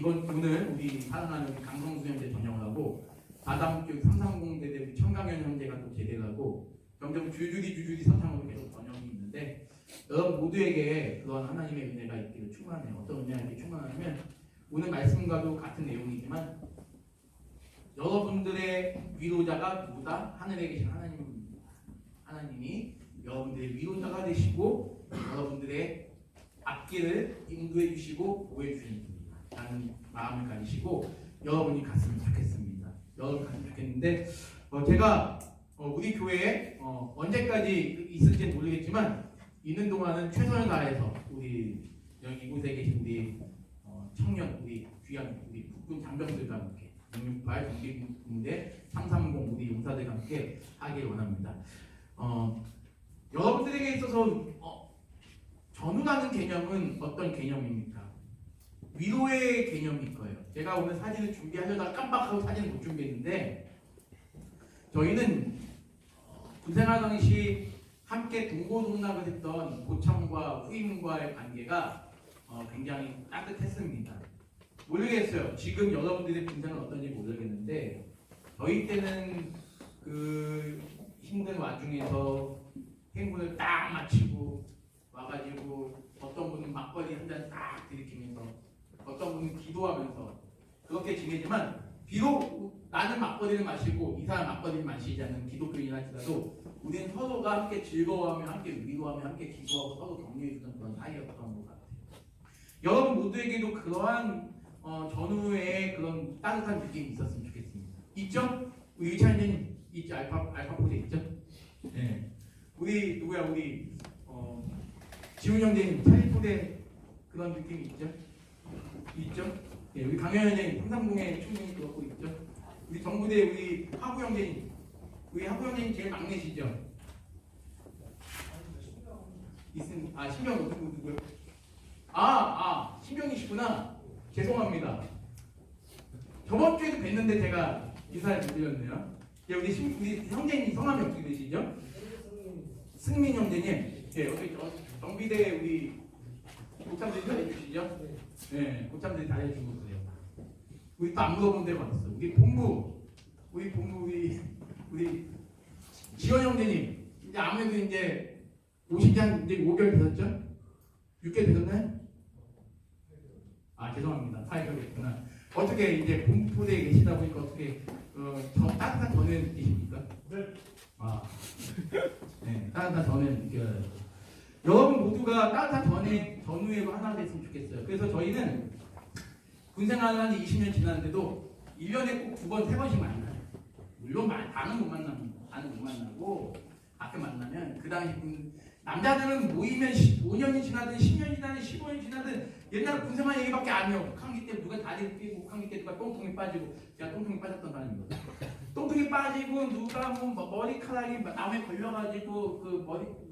오늘 우리 사랑하는 강성수 형제 전역하고 아담교육 330대대 우리 청강현 형제가 또 제대를 하고 점점 주주리 사탕으로 계속 번영이 있는데 여러분 모두에게 그런 하나님의 은혜가 있기를 충만해요. 어떤 은혜가 이렇게 충만하냐면 오늘 말씀과도 같은 내용이지만 여러분들의 위로자가 누구다? 하늘에 계신 하나님입니다. 하나님이 여러분들의 위로자가 되시고 여러분들의 앞길을 인도해 주시고 보호해 주시는 분입니다. 라는 마음을 가지시고 여러분이 갔으면 좋겠습니다. 여러분이 갔으면 좋겠는데 제가 우리 교회에 언제까지 있을지는 모르겠지만 있는 동안은 최선을 다해서 우리 여기 이곳에 계신 우리 청년, 우리 귀한 우리 국군 장병들과 함께 668 정비군대 330 우리 용사들과 함께 하길 원합니다. 여러분들에게 있어서 전우라는 개념은 어떤 개념입니까? 위로의 개념일 거예요. 제가 오늘 사진을 준비하려다가 깜빡하고 사진을 못 준비했는데 저희는 군생활 당시 함께 동고동락을 했던 고참과 후임과의 관계가 굉장히 따뜻했습니다. 모르겠어요. 지금 여러분들의 군생은 어떤지 모르겠는데 저희 때는 그 힘든 와중에서 행군을 딱 마치고 와가지고 어떤 분은 막걸리 한 잔 딱 들이키면서 어떤 분은 기도하면서 그렇게 지내지만 비록 나는 막걸리를 마시고 이 사람 막걸리를 마시지 않는 기독교인이라 할지라도 우리는 서로가 함께 즐거워하며 함께 위로하며 함께 기도하고 서로 격려해주는 그런 사이였던 것 같아요. 여러분 모두에게도 그러한 전후의 그런 따뜻한 느낌이 있었으면 좋겠습니다. 있죠? 우리 이찬님 있죠? 알파포대 있죠? 네. 우리 누구야? 우리 지훈 형제님 차리포대 그런 느낌이 있죠? 있죠? 네, 우리 강현 형제님 삼삼공의 충분히 그렇고 있죠? 우리 정부대 우리 하구 형제님 우리 하구 형제님 제일 막내시죠? 신병 누구요? 신병이시구나. 죄송합니다. 저번 주에도 뵀는데 제가 인사를 못 드렸네요. 예, 우리 형제님 성함이 어떻게 되시죠? 승민 형제님. 예, 어떻게 정비대 우리 고참들이 잘해주시죠? 네, 고참들이 잘해주고 그래요. 우리 또 안 물어본 데가 어딨어? 우리 본부 우리 지원 형제님. 이제 아무래도 이제 오신 지 한 이제 5개월 되셨죠? 6개월 되셨나요? 죄송합니다. 4개월 됐구나. 어떻게 이제 본부대에 계시다 보니까 어떻게 따뜻한 전을 느끼십니까? 네. 네, 따뜻한 전을 느껴요. 여러분 모두가 따뜻한 전후에 하나 됐으면 좋겠어요. 그래서 저희는 군생활을 한 20년 지났는데도 1년에 꼭 2번, 3번씩 만나요. 물론 다는 못 만나고 가끔 만나면 그 당시 남자들은 모이면 5년이 지나든 10년이 지나든 15년이 지나든 옛날 군생활 얘기밖에 안 해요. 북한기 때 누가 다리를 끼고 북한기 때 누가 똥통에 빠지고 제가 똥통에 빠졌던 사람이거든요. 똥통에 빠지고 누가 뭐 머리카락이 나무에 걸려가지고 그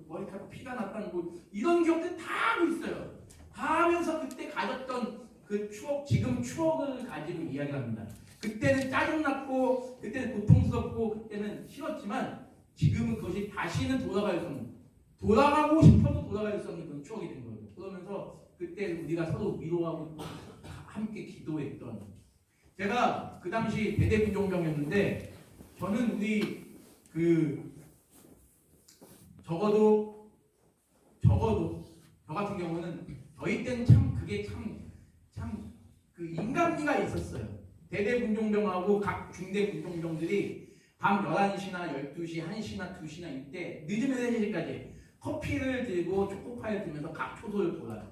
머리카락 피가 났다는 뭐 이런 기억들 다 하고 있어요. 다 하면서 그때 가졌던 그 추억, 지금 추억을 가지고 이야기합니다. 그때는 짜증났고 그때는 고통스럽고 그때는 싫었지만 지금은 그것이 다시는 돌아가고 싶어도 돌아갈 수 없는 그런 추억이 된 거예요. 그러면서 그때 우리가 서로 위로하고 함께 기도했던 제가 그 당시 대대군종병이었는데 저는 우리 적어도 저 같은 경우는 저희 때는 참 그게 참 그 인간미가 있었어요. 대대군종병하고 각 중대군종병들이 밤 11시나 12시, 1시나 2시나 이때 늦으면 3시까지 커피를 들고 초코파이를 들면서 각 초소를 돌아요.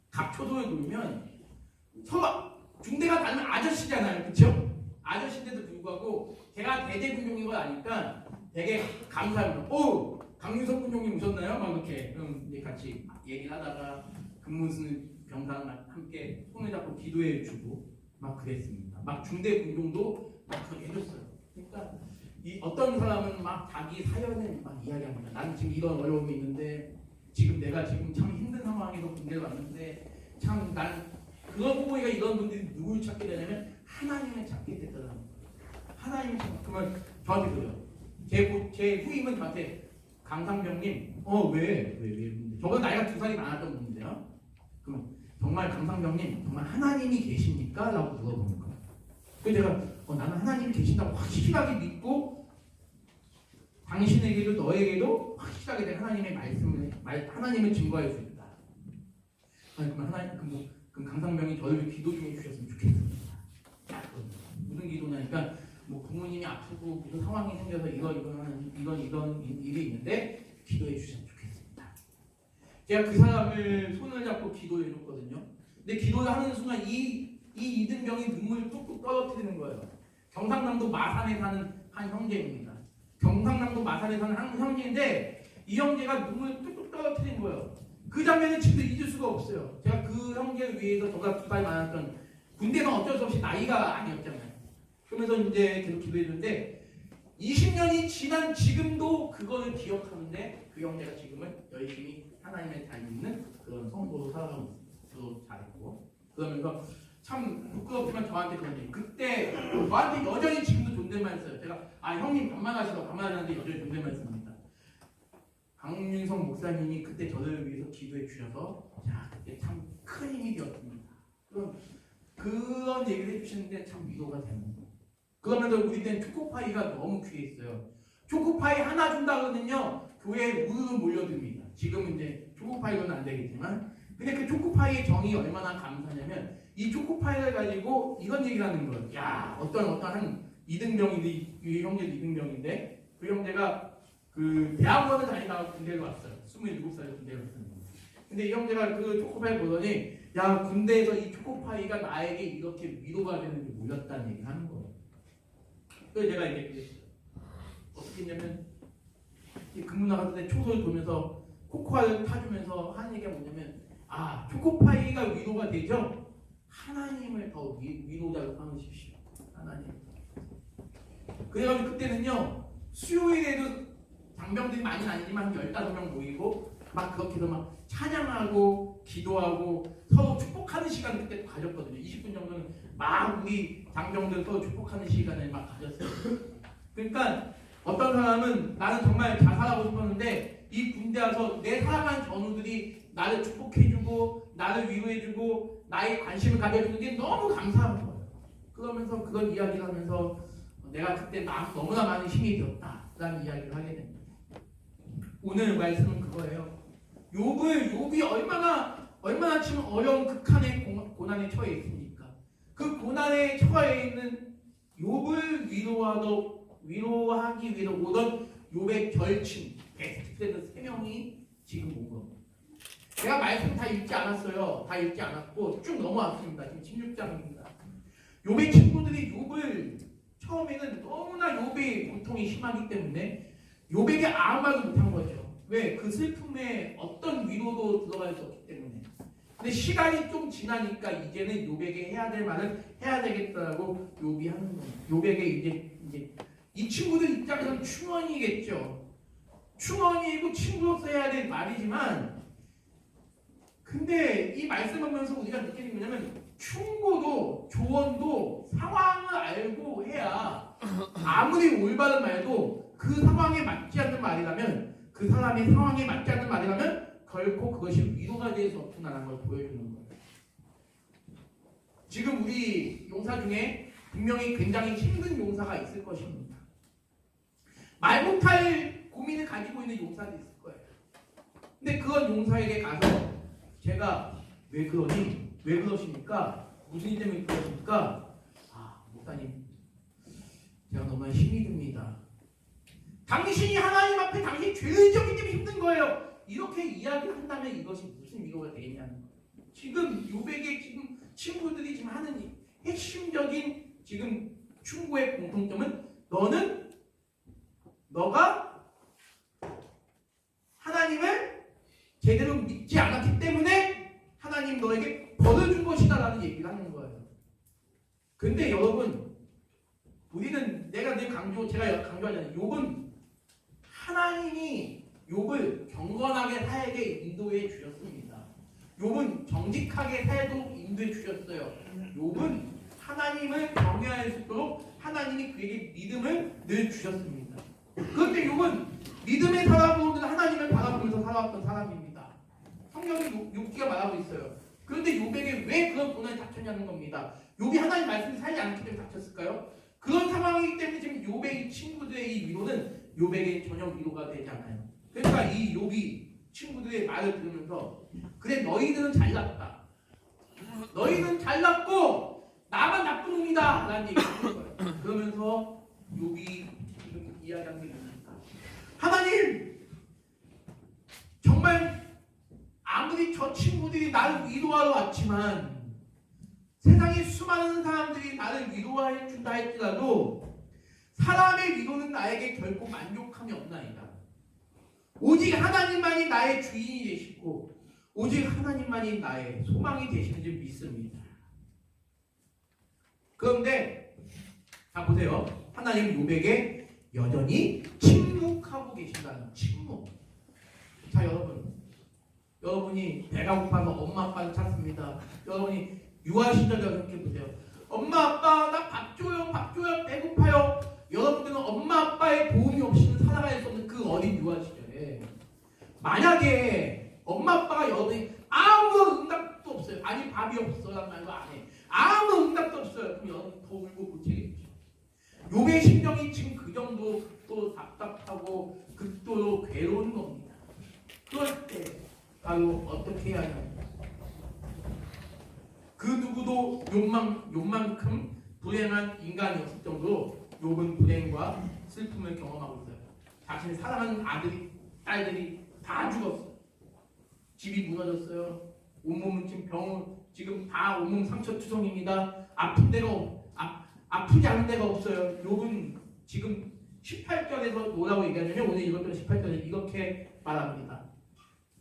각 초소를 돌면 서로 중대가 다르면 아저씨잖아요. 그쵸? 아저씨인데도 불구하고 제가 대대군종인 걸 아니까 되게 감사합니다. 강윤석 군종님 오셨나요? 막 이렇게 이제 같이 얘기를 하다가 근무순 병사랑 함께 손을 잡고 기도해주고 막 그랬습니다. 막 중대 군종도 막 그렇게 해줬어요. 그러니까 어떤 사람은 막 자기 사연을 막 이야기합니다. 나는 지금 이런 어려움이 있는데 내가 지금 참 힘든 상황에서 군대를 왔는데 참 난 그런 부분이가 이런 분들이 누굴 찾게 되냐면 하나님을 찾게 되더라고요. 하나님을 그러면 저한테 그래요. 제 후임은 저한테 강상병님 왜 저보다 나이가 2살이 많았던 분인데요. 그럼 정말 강상병님 정말 하나님이 계십니까? 라고 물어보는 거예요. 그래서 제가 나는 하나님이 계신다고 확실하게 믿고 당신에게도 너에게도 확실하게 된 하나님의 하나님을 증거할 수 있다. 그럼 강상병이 저를 기도 좀 해주셨으면 좋겠습니다. 무슨 기도냐니까 뭐 부모님이 아프고 무슨 상황이 생겨서 이런 일이 있는데 기도해 주셨으면 좋겠습니다. 제가 그 사람을 손을 잡고 기도해 줬거든요. 근데 기도를 하는 순간 이 이등병이 눈물을 뚝뚝 떨어뜨리는 거예요. 경상남도 마산에 사는 한 형제입니다. 경상남도 마산에 사는 한 형제인데 이 형제가 눈물을 뚝뚝 떨어뜨린 거예요. 그 장면을 지금도 잊을 수가 없어요. 제가 그 형제를 위해서 저가 2살 많았던 군대는 어쩔 수 없이 나이가 아니었잖아요. 그러면서 이제 계속 기도해줬는데 20년이 지난 지금도 그거를 기억하는데 그 형제가 지금은 열심히 하나님을 잘 믿는 그런 성도로 살아가고 있습니다. 저도 잘했고 그러면서 참 부끄럽지만 저한테 그런데 그때 저한테 여전히 지금도 존댓말 써요. 제가 형님 반말하시다고 반말하는데 여전히 존댓말 씁니다. 강윤성 목사님이 그때 저를 위해서 기도해 주셔서 그때 참 큰 힘이 되었습니다. 그런 얘기를 해주시는데 참 위로가 되는 거예요. 그러면서 우리 때는 초코파이가 너무 귀했어요. 초코파이 하나 준다거든요. 교회에 우르르 몰려듭니다. 지금은 이제 초코파이로는 안 되겠지만 근데 그 초코파이의 정이 얼마나 감사하냐면 이 초코파이를 가지고 이런 얘기를 하는 거예요. 야 어떤 한 이등병인데 이 형제도 이등병인데 그 형제가 그 대학원을 다니다가 군대를 왔어요. 27살에 군대를 왔어요. 근데 이 형제가 그 초코파이 보더니 야 군대에서 이 초코파이가 나에게 이렇게 위로가 되는 줄 몰랐다는 얘기를 하는 거예요. 그래서 제가 이제 그랬어요. 어떻게 했냐면 근무 나갔을 때 초소를 돌면서 코코아를 타주면서 하는 얘기가 뭐냐면 초코파이가 위로가 되죠? 하나님을 더 위로자로 삼으십시오. 하나님. 그래가지고 그때는요 수요일에도 장병들이 많이는 아니지만 15명 모이고 막 그렇게 해서 막 찬양하고 기도하고 서로 축복하는 시간을 그때 가졌거든요. 20분 정도는 막 우리 장병들 서로 축복하는 시간을 막 가졌어요. 그러니까 어떤 사람은 나는 정말 자살하고 싶었는데 이 군대 와서 내 사랑하는 전우들이 나를 축복해주고 나를 위로해주고 나의 관심을 가져주는 게 너무 감사한 거예요. 그러면서 그런 이야기를 하면서 내가 그때 너무나 많은 힘이 되었다라는 이야기를 하게 됩니다. 오늘 말씀은 그거예요. 욥이 얼마나 지금 어려운 극한의 고난에 처해 있습니까? 그 고난에 처해 있는 욥을 위로하기 위해서 오던 욥의 절친 베스트 프렌드 3명이 지금 온 겁니다. 제가 말씀 다 읽지 않았어요. 다 읽지 않았고 쭉 넘어왔습니다. 지금 16장입니다. 욥의 친구들이 욥을 처음에는 너무나 욥의 고통이 심하기 때문에 욥에게 아무 말도 못한 거죠. 왜? 그 슬픔에 어떤 위로도 들어갈 수 없기 때문에. 근데 시간이 좀 지나니까 이제는 욥에게 해야 될 말을 해야 되겠다라고 욥이 하는 거예요. 욥에게 이제 이 친구들 입장에서는 충원이겠죠. 충원이고 친구로서 해야 될 말이지만 근데 이 말씀하면서 우리가 느끼는 게 뭐냐면 충고도 조언도 상황을 알고 해야 아무리 올바른 말도 그 상황에 맞지 않는 말이라면 그 사람이 상황에 맞지 않는 말이라면 결코 그것이 위로가 될 수 없구나라는 걸 보여주는 거예요. 지금 우리 용사 중에 분명히 굉장히 힘든 용사가 있을 것입니다. 말 못할 고민을 가지고 있는 용사도 있을 거예요. 근데 그런 용사에게 가서 제가 왜 그러니? 왜 그러십니까? 무슨 일 때문에 그러십니까? 목사님 제가 너무 힘이 듭니다. 당신이 하나님 앞에 당신이 죄를 지었기 때문에 힘든 거예요. 이렇게 이야기를 한다면 이것이 무슨 위로가 되겠냐는 거예요. 지금 욥에게 지금 친구들이 지금 하는 핵심적인 지금 충고의 공통점은 너가 하나님을 제대로 믿지 않았기 때문에 하나님 너에게 벌을 준 것이다 라는 얘기를 하는 거예요. 근데 여러분 우리는 제가 강조하잖아요. 욥은 하나님이 욥을 경건하게 살게 인도해 주셨습니다. 욥은 정직하게 살도록 인도해 주셨어요. 욥은 하나님을 경외할 수 있도록 하나님이 그에게 믿음을 늘 주셨습니다. 그런데 욥은 믿음의 사람으로 하나님을 바라보면서 살아왔던 사람입니다. 성경이 욥기가 말하고 있어요. 그런데 욥에게 왜 그런 고난이 닥쳤냐는 겁니다. 욥이 하나님 말씀을 살지 않기 때문에 닥쳤을까요? 그런 상황이기 때문에 지금 욥의 친구들의 이 위로는 욥에게 전혀 위로가 되지 않아요. 그러니까 이 욥이 친구들의 말을 들으면서 그래 너희들은 잘났다. 너희는 잘났고 나만 나쁜 놈이다 라는 얘기를 하는 거예요. 그러면서 욥이 이렇게 이야기하는 게 있습니다. 하나님 정말 아무리 저 친구들이 나를 위로하러 왔지만 세상에 수많은 사람들이 나를 위로해 준다 할지라도 사람의 위로는 나에게 결코 만족함이 없나이다. 오직 하나님만이 나의 주인이 되시고 오직 하나님만이 나의 소망이 되시는 줄 믿습니다. 그런데 자 보세요. 하나님 욥에게 여전히 침묵하고 계신다는 침묵. 자 여러분이 배가 고파서 엄마 아빠를 찾습니다. 여러분이 유아 시절에 생각해 보세요. 엄마 아빠 나 밥 줘요 배고파요. 여러분들은 엄마 아빠의 도움이 없이는 살아갈 수 없는 그 어린 유아 시절에 만약에 엄마 아빠가 여러분이 아무 응답도 없어요. 아니 밥이 없어라는 말도 안 해. 아무 응답도 없어요. 그럼 여러분 더 울고 고치겠죠. 욥의 심정이 지금 그 정도 또 답답하고 극도로 괴로운 겁니다. 그럴 때 바로 어떻게 해야 하냐? 그 누구도 욥만큼 불행한 인간이 없을 정도로 욥은 불행과 슬픔을 경험하고 있어요. 자신이 사랑하는 아들이 딸들이 다 죽었어요. 집이 무너졌어요. 온몸은 지금 다 온몸 상처투성입니다. 아프지 않은 데가 없어요. 욥은 지금 18절에서 뭐라고 얘기하냐면 오늘 읽었던 18절에 이렇게 말합니다.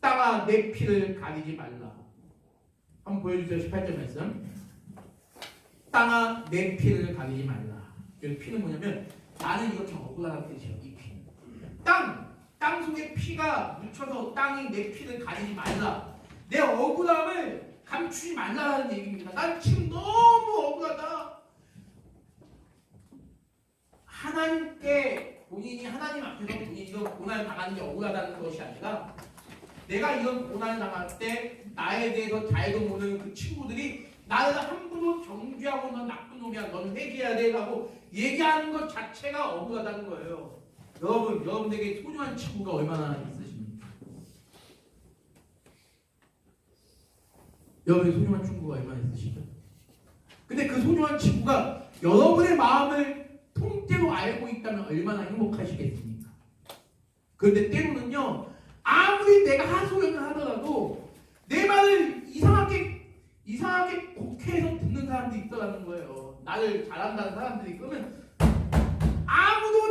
땅아 내 피를 가리지 말라. 한번 보여주세요. 18절 말씀. 땅아 내 피를 가리지 말라. 여기 피는 뭐냐면 나는 이렇게 억울하다는 뜻이에요. 이 피는 땅 속에 피가 묻혀서 땅이 내 피를 가리지 말라. 내 억울함을 감추지 말라라는 얘기입니다. 난 지금 너무 억울하다. 하나님께 본인이 하나님 앞에서 본인이 이런 고난을 당하는 게 억울하다는 것이 아니라 내가 이런 고난을 당할 때 나에 대해서 잘도 모르는 그 친구들이 나를 함부로 정죄하고 넌 나쁜 놈이야 넌 회개해야 돼 라고 얘기하는 것 자체가 억울하다는 거예요. 여러분에게 소중한 친구가 얼마나 있으십니까? 여러분의 소중한 친구가 얼마나 있으시죠? 근데 그 소중한 친구가 여러분의 마음을 통째로 알고 있다면 얼마나 행복하시겠습니까? 그런데 때로는요 아무리 내가 하소연을 하더라도 내 말을 이상하게 곡해서 듣는 사람들이 있더라는 거예요. 나를 잘한다는 사람들이. 그러면 아무도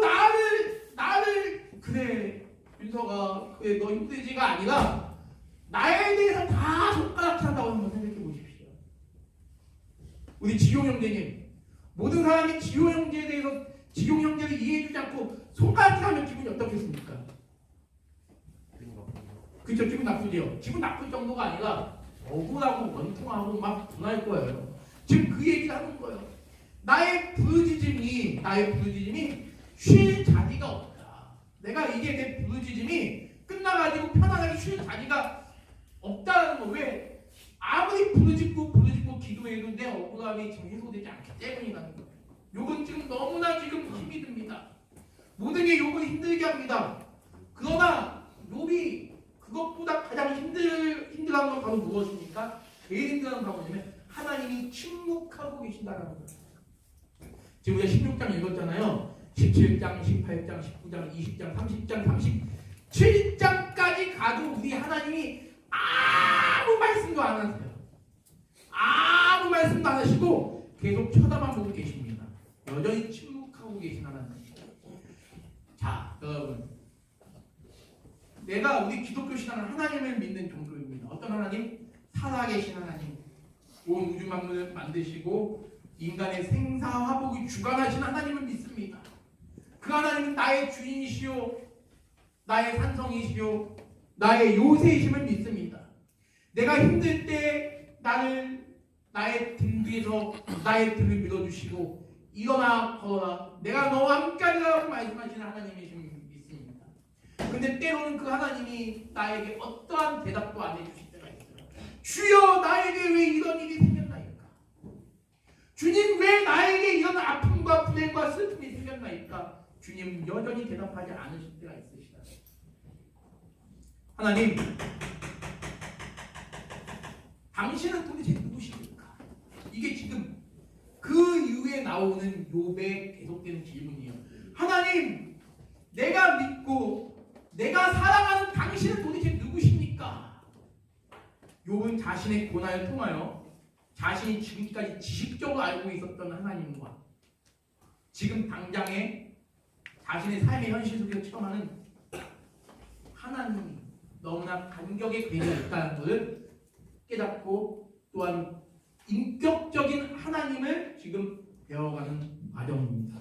나를 그래 윤서가 그래 너 힘들지가 아니라 나에 대해서 다 손가락질 한다고 한번 생각해 보십시오. 우리 지용 형제님 모든 사람이 지용 형제에 대해서 지용 형제를 이해해주지 않고 손가락질하면 기분이 어떻겠습니까? 그쵸? 기분 나쁘죠? 기분 나쁠 정도가 아니라 억울하고 원통하고 막 분할 거예요. 지금 그 얘기를 하는 거예요. 나의 부르짖음이 쉴 자리가 없다. 내가 이게 내 부르짖음이 끝나가지고 편안하게 쉴 자리가 없다는 거. 왜? 아무리 부르짖고 기도해도 내 억울함이 지금 해소되지 않기 때문이라는 거예요. 욥은 지금 너무나 지금 힘이 듭니다. 모든 게 욥을 힘들게 합니다. 그러나 욥이 그것보다 가장 힘들어하는 건 바로 무엇입니까? 제일 힘들어하는 건 뭐냐면 하나님이 침묵하고 계신다는 거예요. 지금 우리가 16장 읽었잖아요. 17장, 18장, 19장, 20장, 30장, 37장까지 가도 우리 하나님이 아무 말씀도 안 하세요. 아무 말씀도 안 하시고 계속 쳐다만 보고 계십니다. 여전히 침묵하고 계신 하나님입니다. 자, 여러분. 내가 우리 기독교 신앙은 하나님을 믿는 종교입니다. 어떤 하나님? 살아계신 하나님. 온 우주 만물을 만드시고 인간의 생사화복이 주관하신 하나님을 믿습니다. 그 하나님은 나의 주인이시오, 나의 산성이시오, 나의 요새이심을 믿습니다. 내가 힘들 때 나의 등 뒤에서 나의 등을 밀어주시고 일어나 걸어라 내가 너와 함께하리라고 말씀하시는 하나님이심을 근데 때로는 그 하나님이 나에게 어떠한 대답도 안 해주실 때가 있어요. 주여 나에게 왜 이런 일이 생겼나이까? 주님 왜 나에게 이런 아픔과 불행과 슬픔이 생겼나이까? 주님 여전히 대답하지 않으실 때가 있으시다. 하나님, 당신은 도대체 누구십니까? 이게 지금 그 이후에 나오는 욥의 계속되는 질문이에요. 하나님, 내가 믿고 내가 사랑하는 당신은 도대체 누구십니까? 욥은 자신의 고난을 통하여 자신이 지금까지 지식적으로 알고 있었던 하나님과 지금 당장에 자신의 삶의 현실 속에서 체험하는 하나님이 너무나 간격의 괴리가 있다는 것을 깨닫고 또한 인격적인 하나님을 지금 배워가는 과정입니다.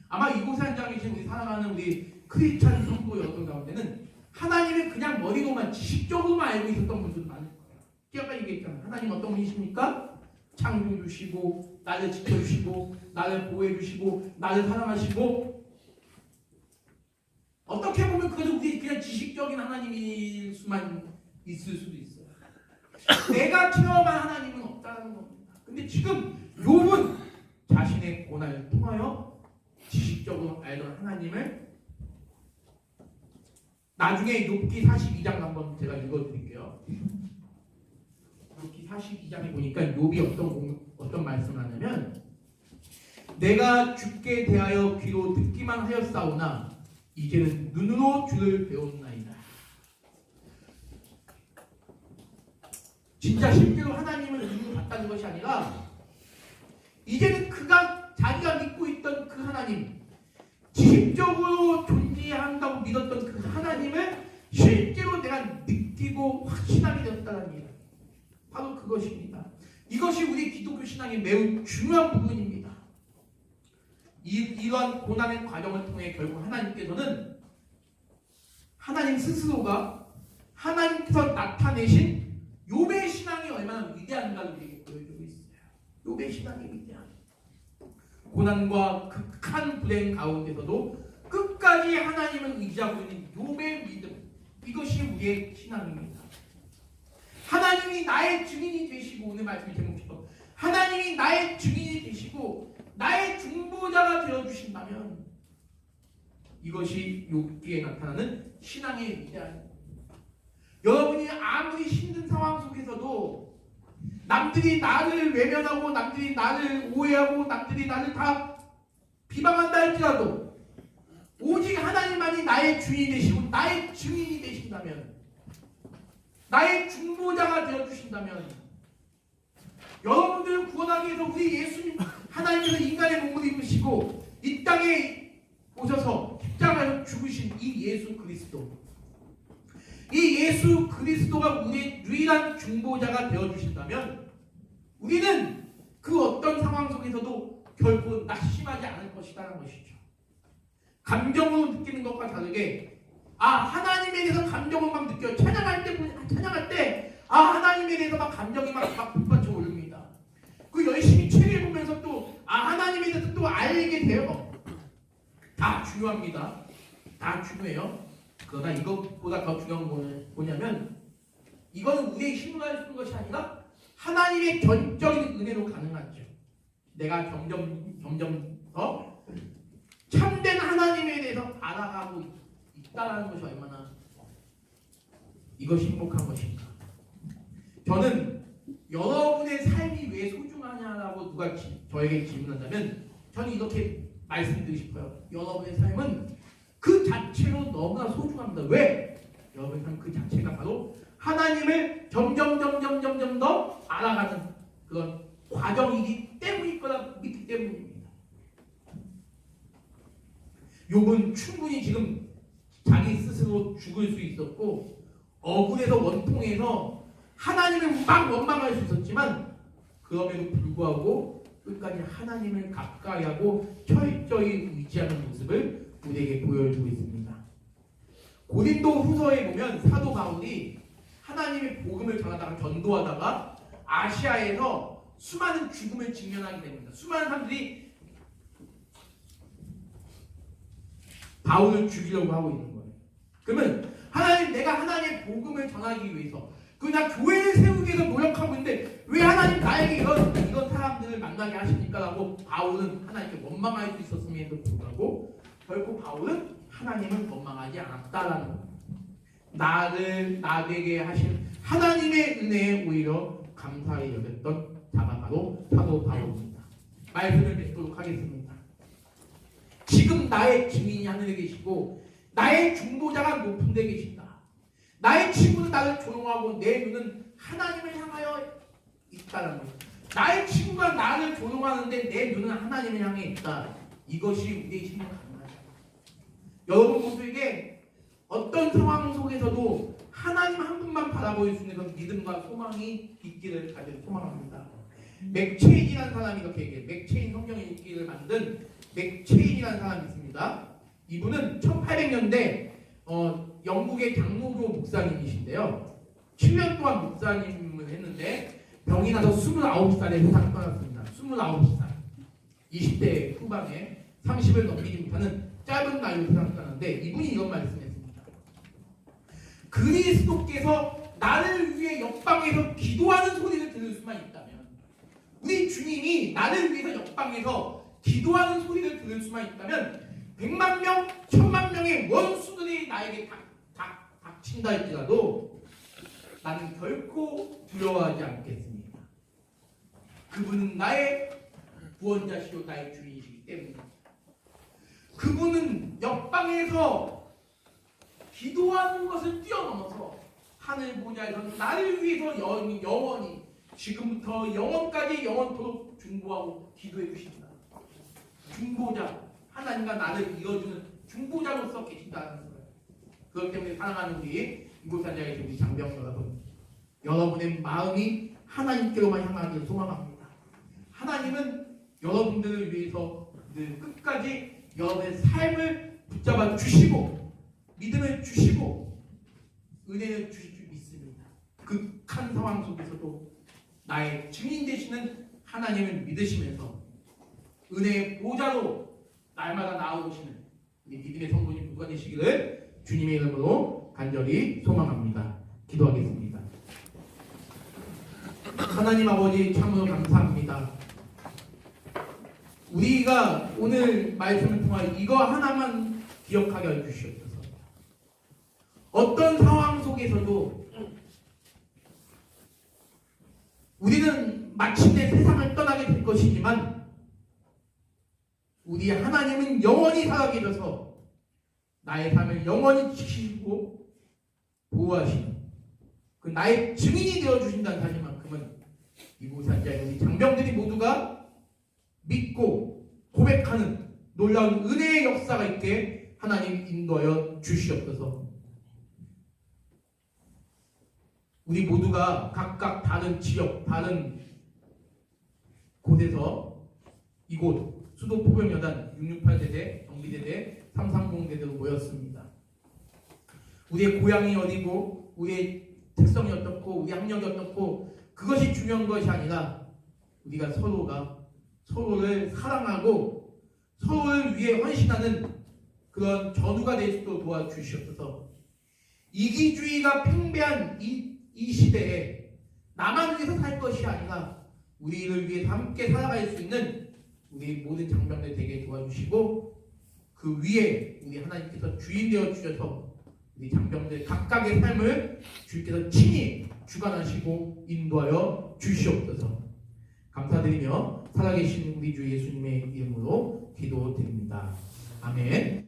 아마 이곳에 앉아 계신 우리 사랑하는 우리 크리스찬 성도 여러분 가운데는 하나님을 그냥 머리로만 지식적으로만 알고 있었던 분들도 많을 거예요. 제가 얘기했잖아요. 하나님 어떤 분이십니까? 창조 주시고 나를 지켜주시고 나를 보호해주시고 나를 사랑하시고, 어떻게 보면 그것은 우리 그냥 지식적인 하나님일 수만 있을 수도 있어요. 내가 체험한 하나님은 없다는 겁니다. 근데 지금 욥은 자신의 고난을 통하여 지식적으로 알던 하나님을, 나중에 욥기 42장 한번 제가 읽어드릴게요. 욥기 42장에 보니까 욥이 어떤 말씀을 하냐면, 내가 주께 대하여 귀로 듣기만 하였사오나 이제는 눈으로 주를 배웠나이다. 진짜 실제로 하나님을 눈으로 봤다는 것이 아니라 이제는 자기가 믿고 있던 그 하나님, 지식적으로 존재한다고 믿었던 그 하나님을 실제로 내가 느끼고 확신하게 되었다는 일, 바로 그것입니다. 이것이 우리 기독교 신앙의 매우 중요한 부분입니다. 이러한 고난의 과정을 통해 결국 하나님께서는 하나님 스스로가 하나님께서 나타내신 욥의 신앙이 얼마나 위대한가를 우리에게 보여주고 있어요. 욥의 신앙이 위대한, 고난과 극한 불행 가운데서도 끝까지 하나님을 의지하고 있는 욥의 믿음, 이것이 우리의 신앙입니다. 하나님이 나의 증인이 되시고, 오늘 말씀 제목처럼 하나님이 나의 증인이 되시고 나의 중보자가 되어주신다면 이것이 욥기에 나타나는 신앙의 위대함입니다. 여러분이 아무리 힘든 상황 속에서도 남들이 나를 외면하고 남들이 나를 오해하고 남들이 나를 다 비방한다 할지라도 오직 하나님만이 나의 주인이 되시고 나의 증인이 되신다면, 나의 중보자가 되어주신다면, 여러분들을 구원하기 위해서 우리 예수님 하나님께서 인간의 몸을 입으시고 이 땅에 오셔서 십자가에서 죽으신 이 예수 그리스도, 이 예수 그리스도가 우리의 유일한 중보자가 되어주신다면 우리는 그 어떤 상황 속에서도 결코 낙심하지 않을 것이라는 것이죠. 감정으로 느끼는 것과 다르게 하나님에 대해서 감정을 막 느껴요. 찬양할 때 하나님에 대해서 막 감정이 막 북받쳐 오릅니다. 그 열심히 책을 보면서 또 하나님에 대해서 또 알게 돼요. 다 중요합니다. 다 중요해요. 그러나 이것보다 더 중요한 건 뭐냐면, 이건 우리의 힘으로 할 수 있는 것이 아니라 하나님의 전적인 은혜로 가능하죠. 내가 점점 더 참된 하나님에 대해서 알아가고 있다는 것이 얼마나 이것이 행복한 것인가. 저는 여러분의 삶이 왜 소중하냐라고 누가 저에게 질문한다면 저는 이렇게 말씀드리고 싶어요. 여러분의 삶은 그 자체로 너무나 소중합니다. 왜? 여러분의 삶 그 자체가 바로 하나님을 점점 더 알아가는 그런 과정이기 때문일 거라 믿기 때문입니다. 욥은 충분히 지금 자기 스스로 죽을 수 있었고 억울해서 원통해서 하나님을 막 원망할 수 있었지만, 그럼에도 불구하고 끝까지 하나님을 가까이하고 철저히 의지하는 모습을 우리에게 보여주고 있습니다. 고린도 후서에 보면 사도 바울이 하나님의 복음을 전하다가 전도하다가 아시아에서 수많은 죽음을 직면하게 됩니다. 수많은 사람들이 바울을 죽이려고 하고 있는 거예요. 그러면 내가 하나님의 복음을 전하기 위해서 그냥 교회를 세우기 위해서 노력하고 있는데 왜 하나님 나에게 이런 사람들을 만나게 하십니까? 라고 바울은 하나님께 원망할 수 있었음에도 불구하고 결국 바울은 하나님을 원망하지 않았다라는 겁니다. 나에게 하신 하나님의 은혜에 오히려 감사히 여겼던 자가 바로 사도 바울입니다. 말씀을 맺도록 하겠습니다. 지금 나의 증인이 하늘에 계시고 나의 중보자가 높은 데 계신다. 나의 친구는 나를 조롱하고 내 눈은 하나님을 향하여 있다는 것. 나의 친구가 나를 조롱하는데 내 눈은 하나님을 향해 있다. 이것이 우리의 힘을 가능하죠. 여러분 모두에게 어떤 상황 속에서도 하나님 한 분만 바라볼 수 있는 그런 믿음과 소망이 있기를 간절히 소망합니다. 맥체인이라는 사람이 이렇게 얘기해요. 맥체인 성경의 읽기를 만든 맥체인이라는 사람이 있습니다. 이분은 1800년대 영국의 장로교 목사님이신데요. 7년 동안 목사님을 했는데 병이 나서 29살에 세상을 떠났습니다. 29살. 20대 후반에 30을 넘기지 못하는 짧은 나이로 세상을 떠났는데 이분이 이런 말씀했습니다. 그리스도께서 나를 위해 옆방에서 기도하는 소리를 들을 수만 있다면, 우리 주님이 나를 위해서 옆방에서 기도하는 소리를 들을 수만 있다면 100만 명, 1000만 명의 원수들이 나에게 닥친다 할지라도 나는 결코 두려워하지 않겠습니다. 그분은 나의 구원자시요 나의 주인이시기 때문입니다. 그분은 옆방에서 기도하는 것을 뛰어넘어서 하늘 보좌에서 나를 위해서 영원히 지금부터 영원까지 영원토록 중보하고 기도해 주신다. 중보자, 하나님과 나를 이어주는 중보자로서 계신다는 거예요. 그렇기 때문에 사랑하는 우리 이곳산자에 계신 우리 장병 여러분, 여러분의 마음이 하나님께로만 향하기를 소망합니다. 하나님은 여러분들을 위해서 늘 끝까지 여러분의 삶을 붙잡아 주시고 믿음을 주시고 은혜를 주실 줄 믿습니다. 극한 상황 속에서도 나의 증인 되시는 하나님을 믿으시면서 은혜의 보좌로 날마다 나아오시는 우리 믿음의 성도님 모두가 되시기를 주님의 이름으로 간절히 소망합니다. 기도하겠습니다. 하나님 아버지 참으로 감사합니다. 우리가 오늘 말씀을 통하여 이거 하나만 기억하게 해주시옵소서. 어떤 상황 속에서도 우리는 마침내 세상을 떠나게 될 것이지만 우리 하나님은 영원히 살아계셔서 나의 삶을 영원히 지키시고 보호하시는 그 나의 증인이 되어주신다는 사실만큼은 이곳에 앉아있는 우리 장병들이 모두가 믿고 고백하는 놀라운 은혜의 역사가 있게 하나님 인도하여 주시옵소서. 우리 모두가 각각 다른 지역, 다른 곳에서 이곳 수도포병여단 668대대, 경비대대, 330대대로 모였습니다. 우리의 고향이 어디고 우리의 특성이 어떻고 우리 학력이 어떻고 그것이 중요한 것이 아니라 우리가 서로를 사랑하고 서로를 위해 헌신하는 그런 전우가 될 수 있도록 도와주시옵소서. 이기주의가 팽배한 이 시대에 나만 위해서 살 것이 아니라 우리를 위해 함께 살아갈 수 있는 우리 모든 장병들 되게 도와주시고 그 위에 우리 하나님께서 주인 되어 주셔서 우리 장병들 각각의 삶을 주께서 친히 주관하시고 인도하여 주시옵소서. 감사드리며 살아계신 우리 주 예수님의 이름으로 기도드립니다. 아멘.